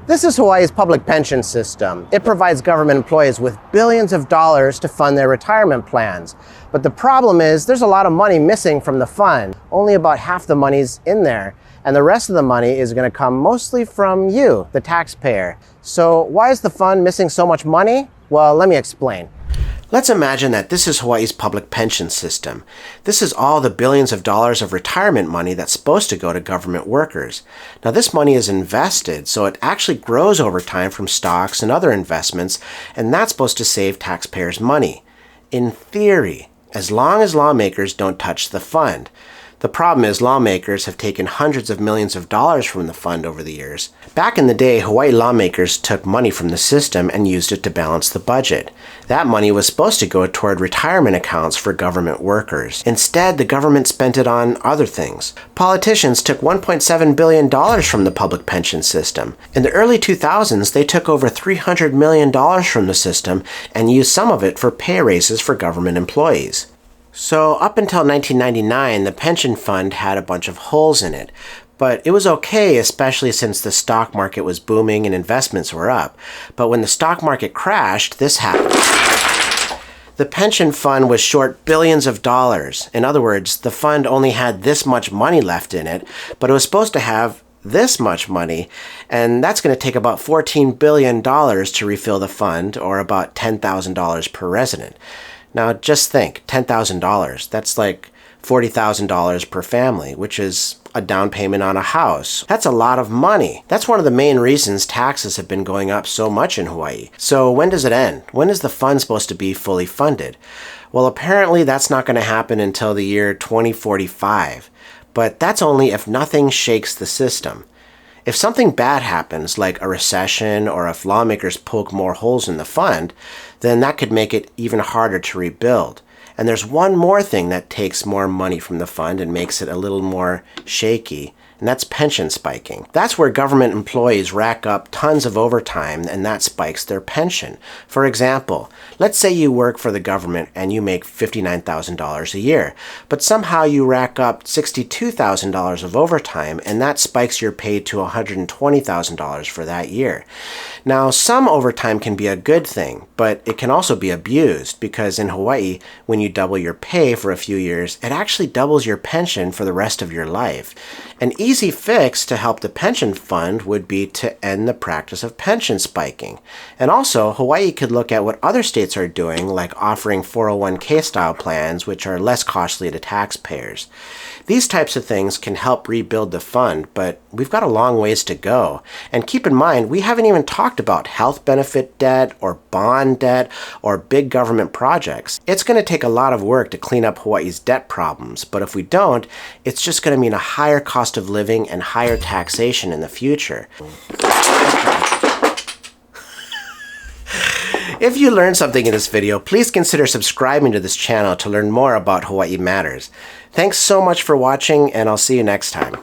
This is Hawaii's public pension system. It provides government employees with billions of dollars to fund their retirement plans. But the problem is there's a lot of money missing from the fund. Only about half the money's in there. And the rest of the money is going to come mostly from you, the taxpayer. So why is the fund missing so much money? Well, let me explain. Let's imagine that this is Hawaii's public pension system. This is all the billions of dollars of retirement money that's supposed to go to government workers. Now this money is invested, so it actually grows over time from stocks and other investments, and that's supposed to save taxpayers money. In theory, as long as lawmakers don't touch the fund. The problem is lawmakers have taken hundreds of millions of dollars from the fund over the years. Back in the day, Hawaii lawmakers took money from the system and used it to balance the budget. That money was supposed to go toward retirement accounts for government workers. Instead, the government spent it on other things. Politicians took $1.7 billion from the public pension system. In the early 2000s, they took over $300 million from the system and used some of it for pay raises for government employees. So up until 1999, the pension fund had a bunch of holes in it. But it was okay, especially since the stock market was booming and investments were up. But when the stock market crashed, this happened. The pension fund was short billions of dollars. In other words, the fund only had this much money left in it, but it was supposed to have this much money, and that's going to take about $14 billion to refill the fund, or about $10,000 per resident. Now just think, $10,000, that's like $40,000 per family, which is a down payment on a house. That's a lot of money. That's one of the main reasons taxes have been going up so much in Hawaii. So when does it end? When is the fund supposed to be fully funded? Well, apparently that's not going to happen until the year 2045. But that's only if nothing shakes the system. If something bad happens, like a recession or if lawmakers poke more holes in the fund, then that could make it even harder to rebuild. And there's one more thing that takes more money from the fund and makes it a little more shaky, and that's pension spiking. That's where government employees rack up tons of overtime and that spikes their pension. For example, let's say you work for the government and you make $59,000 a year, but somehow you rack up $62,000 of overtime and that spikes your pay to $120,000 for that year. Now, some overtime can be a good thing, but it can also be abused because in Hawaii, when you double your pay for a few years, it actually doubles your pension for the rest of your life. An easy fix to help the pension fund would be to end the practice of pension spiking. And also, Hawaii could look at what other states are doing, like offering 401k style plans, which are less costly to taxpayers. These types of things can help rebuild the fund, but we've got a long ways to go. And keep in mind, we haven't even talked about health benefit debt or bond debt or big government projects. It's going to take a lot of work to clean up Hawaii's debt problems, but if we don't, it's just going to mean a higher cost of living and higher taxation in the future. If you learned something in this video, please consider subscribing to this channel to learn more about Hawaii Matters. Thanks so much for watching, and I'll see you next time.